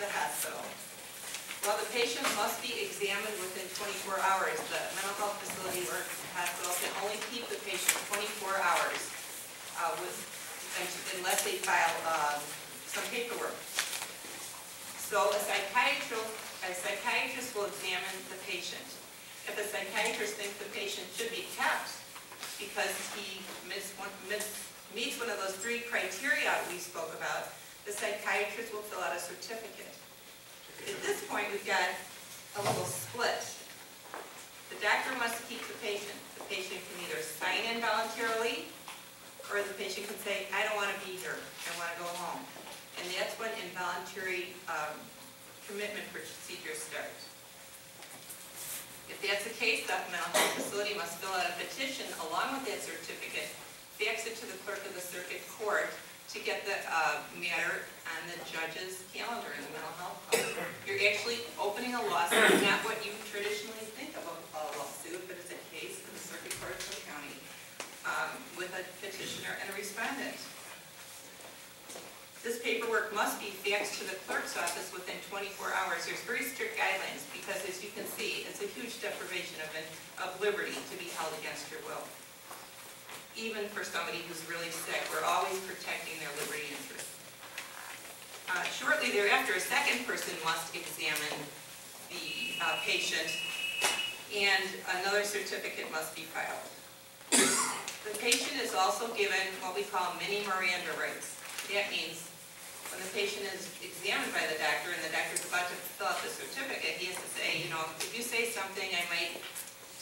the hospital. While the patient must be examined within 24 hours, the mental health facility or hospital can only keep the patient 24 hours unless they file some paperwork. So a psychiatrist will examine the patient. If a psychiatrist thinks the patient should be kept because he meets one of those 3 criteria we spoke about, the psychiatrist will fill out a certificate. At this point, we've got a little split. The doctor must keep the patient. The patient can either sign in voluntarily, or the patient can say, I don't want to be here, I want to go home. And that's when involuntary commitment procedures start. If that's the case, the mental health facility must fill out a petition along with that certificate, fax it to the clerk of the circuit court to get the matter on the judge's calendar in the mental health code. You're actually opening a lawsuit, not what you traditionally think of a lawsuit, but it's a case in the circuit court of Cook County with a petitioner and a respondent. This paperwork must be faxed to the clerk's office within 24 hours. There's very strict guidelines because, as you can see, it's a huge deprivation of liberty to be held against your will. Even for somebody who's really sick, we're always protecting their liberty interests. Shortly thereafter, a second person must examine the patient, and another certificate must be filed. The patient is also given what we call mini Miranda rights. That means when the patient is examined by the doctor and the doctor's about to fill out the certificate, he has to say, you know, if you say something, I might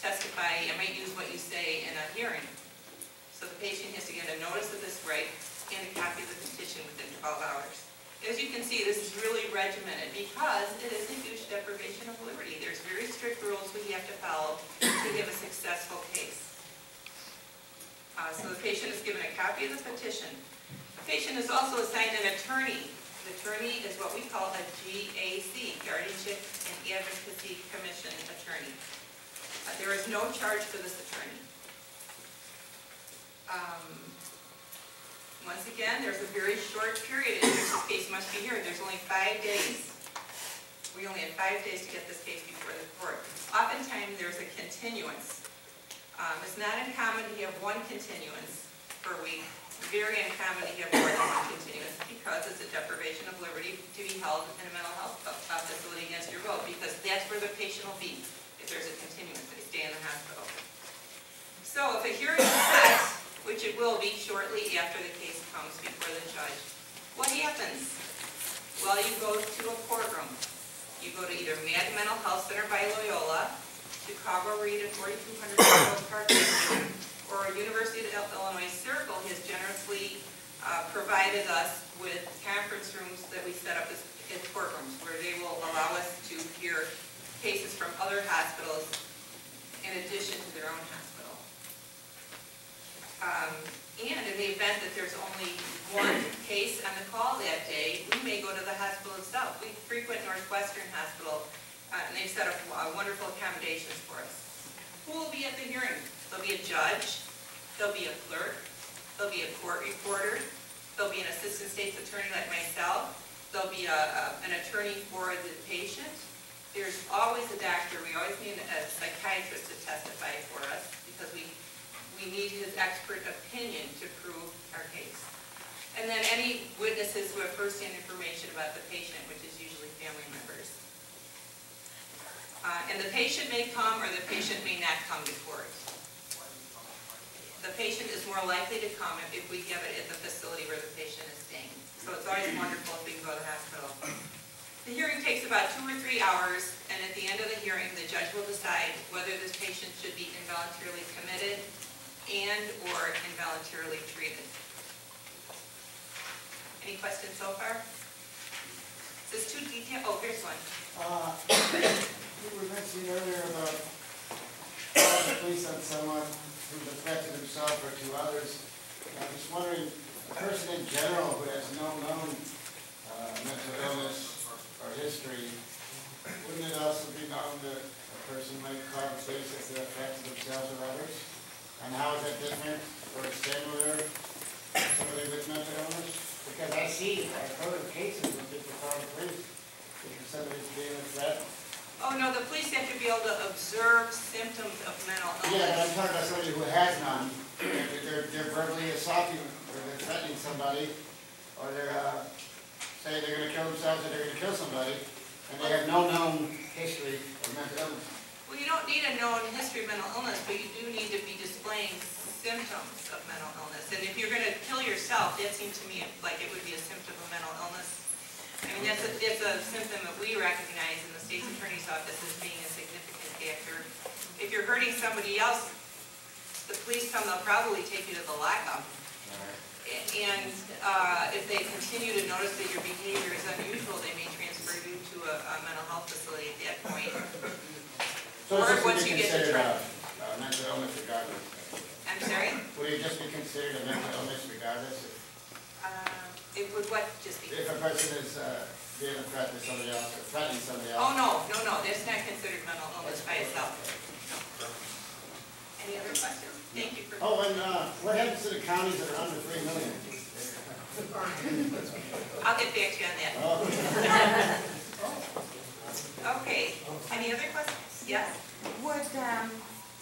testify, I might use what you say in a hearing. So the patient has to get a notice of this right and a copy of the petition within 12 hours. As you can see, this is really regimented because it is a huge deprivation of liberty. There's very strict rules we have to follow to have a successful case. So the patient is given a copy of the petition. The patient is also assigned an attorney. The attorney is what we call a GAC, Guardianship and Advocacy Commission attorney. There is no charge for this attorney. Once again, there's a very short period in which this case must be heard. There's only 5 days. We only have 5 days to get this case before the court. Oftentimes, there's a continuance. It's not uncommon to have 1 continuance per week. It's very uncommon to have more than 1 continuance because it's a deprivation of liberty to be held in a mental health facility against your will, because that's where the patient will be if there's a continuance. They stay in the hospital. So if a hearing is set, which it will be shortly after the case comes before the judge, what happens? Well, you go to a courtroom. You go to either Mad Mental Health Center by Loyola, Chicago Read at 4200 Park, or University of Illinois Circle has generously provided us with conference rooms that we set up as courtrooms where they will allow us to hear cases from other hospitals in addition to their own hospital. And in the event that there's only 1 case on the call that day, we may go to the hospital itself. We frequent Northwestern Hospital, and they've set up wonderful accommodations for us. Who will be at the hearing? There'll be a judge, there'll be a clerk, there'll be a court reporter, there'll be an assistant state's attorney like myself, there'll be an attorney for the patient. There's always a doctor. We always need a psychiatrist to testify for us because we need his expert opinion to prove our case. And then any witnesses who have first-hand information about the patient, which is usually family members. And the patient may come or the patient may not come to court. The patient is more likely to come if we have it at the facility where the patient is staying. So it's always wonderful if we can go to the hospital. The hearing takes about 2 or 3 hours, and at the end of the hearing, the judge will decide whether this patient should be involuntarily committed and or involuntarily treated. Any questions so far? Is this too detailed? Oh, here's one. You were mentioning earlier about calling the police on someone who's affected himself or to others. I'm just wondering, a person in general who has no known mental illness or history, wouldn't it also be known that a person might call the police if they're affected themselves or others? And how is that different or similar to somebody with mental illness? Because I've heard of cases where people call the police talking about somebody who has none. They're verbally assaulting, or they're threatening somebody, or they're saying they're going to kill themselves, or they're going to kill somebody, and they have no known history of mental illness. Well, you don't need a known history of mental illness, but you do need to be displaying symptoms of mental illness. And if you're going to kill yourself, that seems to me like it would be a symptom of mental illness. I mean, that's a symptom that we recognize in the state's attorney's office as being a significant factor. If you're hurting somebody else, the police come, they'll probably take you to the lockup. And if they continue to notice that your behavior is unusual, they may transfer you to a mental health facility at that point. So Or it's once just you be get to considered a mental illness regardless? I'm sorry? Would it just be considered a mental illness regardless? It would what just be? If a person is being a threat to somebody else, or threatening somebody Oh, else? no, that's not considered mental illness by itself. Any other questions? Thank you for. Oh, and what happens to the counties that are under 3 million? I'll get back to you on that. Oh. Okay, any other questions? Yes? Would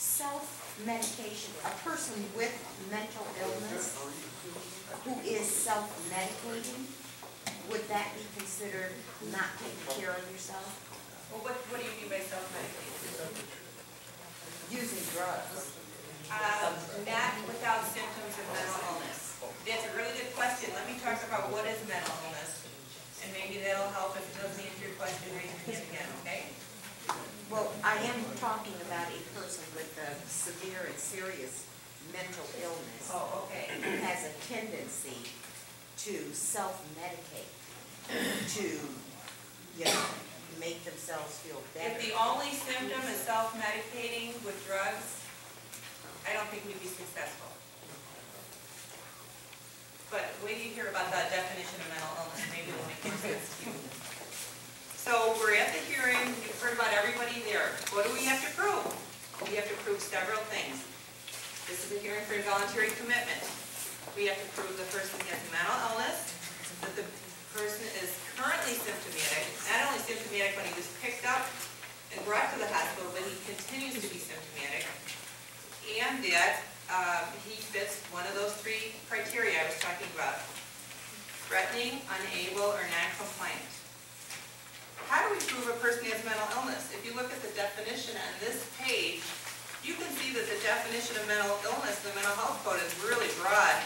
self-medication, a person with mental illness who is self-medicating, would that be considered not taking care of yourself? Well, what do you mean by self-medication? Using drugs? Not without symptoms of mental illness. That's a really good question. Let me talk about what is mental illness. And maybe that'll help if it doesn't answer your question, raise your hand again, okay? Well, I am talking about a person with a severe and serious mental illness Oh, okay. who has a tendency to self-medicate, to, make themselves feel better. If the only symptom is self-medicating with drugs, I don't think we'd be successful. But wait till you hear about that definition of mental illness, maybe it'll make more sense to you. So we're at the hearing, you've heard about everybody there. What do we have to prove? We have to prove several things. This is a hearing for involuntary commitment. We have to prove the person has mental illness, that the person is currently symptomatic, not only symptomatic when he was picked up and brought to the hospital, but he continues to be symptomatic, and that he fits one of those 3 criteria I was talking about: threatening, unable, or non-compliant. How do we prove a person has mental illness? If you look at the definition on this page, you can see that the definition of mental illness, the mental health code, is really broad.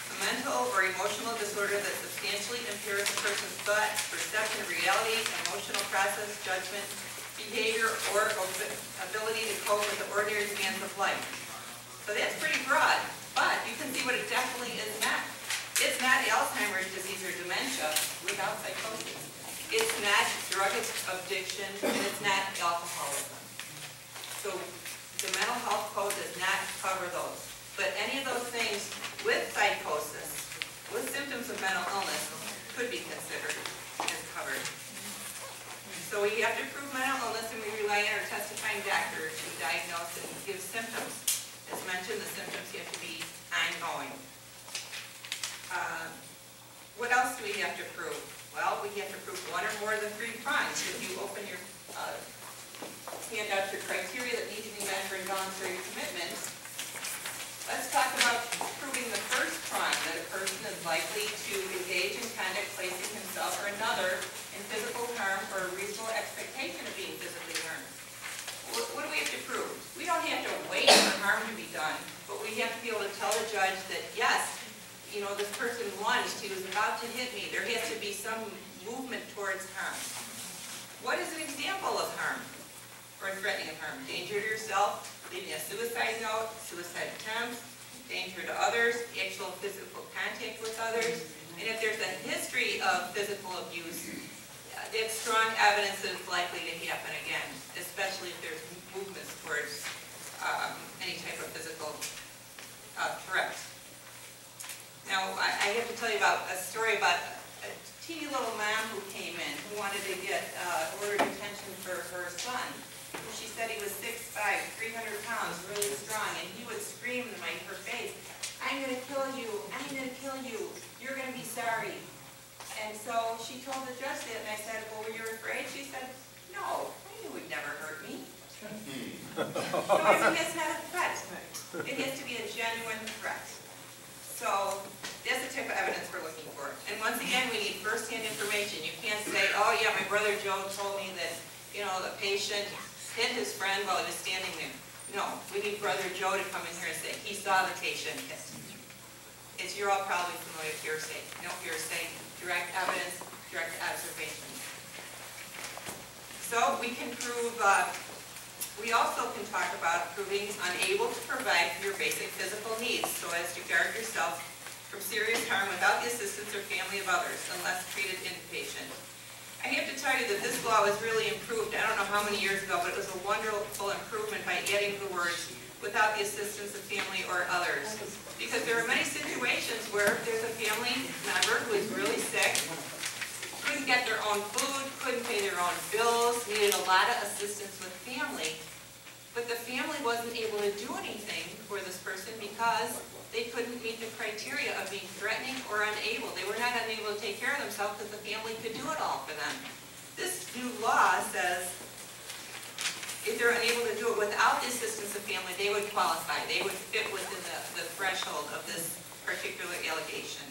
A mental or emotional disorder that substantially impairs a person's thought, perception of reality, emotional process, judgment, behavior, or ability to cope with the ordinary demands of life. So that's pretty broad, but you can see what it definitely is not. It's not Alzheimer's disease or dementia without psychosis. It's not drug addiction, and it's not alcoholism. So the mental health code does not cover those. But any of those things with psychosis, with symptoms of mental illness, could be considered as covered. So we have to prove mental illness, and we rely on our testifying doctor to diagnose and give symptoms. As mentioned, the symptoms have to be ongoing. What else do we have to prove? Well, we have to prove 1 or more of the 3 prongs. If you open your hand out your criteria that need to be met for involuntary commitment, let's talk about proving the first prong, that a person is likely to engage in conduct placing himself or another in physical harm or a reasonable expectation of being physically harmed. What do we have to prove? We don't have to wait for harm to be done, but we have to be able to tell the judge that, yes, this person lunged, he was about to hit me. There has to be some movement towards harm. What is an example of harm or threatening of harm? Danger to yourself, leaving a suicide note, suicide attempts, danger to others, actual physical contact with others. And if there's a history of physical abuse, it's strong evidence that it's likely to happen again, especially if there's movements towards any type of physical threat. Now, I have to tell you about a story about a teeny little mom who came in who wanted to get order detention for her son. She said he was 6'5", 300 pounds, really strong, and he would scream in her face, "I'm going to kill you, I'm going to kill you, you're going to be sorry." And so she told the judge that, and I said, "Well, were you afraid?" She said, "No, I knew he'd never hurt me." So I mean, that's not a threat. It has to be a genuine threat. So that's the type of evidence we're looking for. And once again, we need firsthand information. You can't say, oh yeah, my brother Joe told me that, you know, the patient hit his friend while he was standing there. No, we need brother Joe to come in here and say, he saw the patient hit. You're all probably familiar with hearsay. No hearsay, direct evidence, direct observation. So we can prove, we also can talk about proving unable to provide for your basic physical needs so as to guard yourself from serious harm without the assistance or family of others unless treated inpatient. I have to tell you that this law was really improved, I don't know how many years ago, but it was a wonderful improvement by adding the words without the assistance of family or others. Because there are many situations where there's a family member who is really sick, couldn't get their own food, couldn't pay their own bills, needed a lot of assistance with family, but the family wasn't able to do anything for this person because they couldn't meet the criteria of being threatening or unable. They were not unable to take care of themselves because the family could do it all for them. This new law says if they're unable to do it without the assistance of family, they would qualify. They would fit within the threshold of this particular allegation.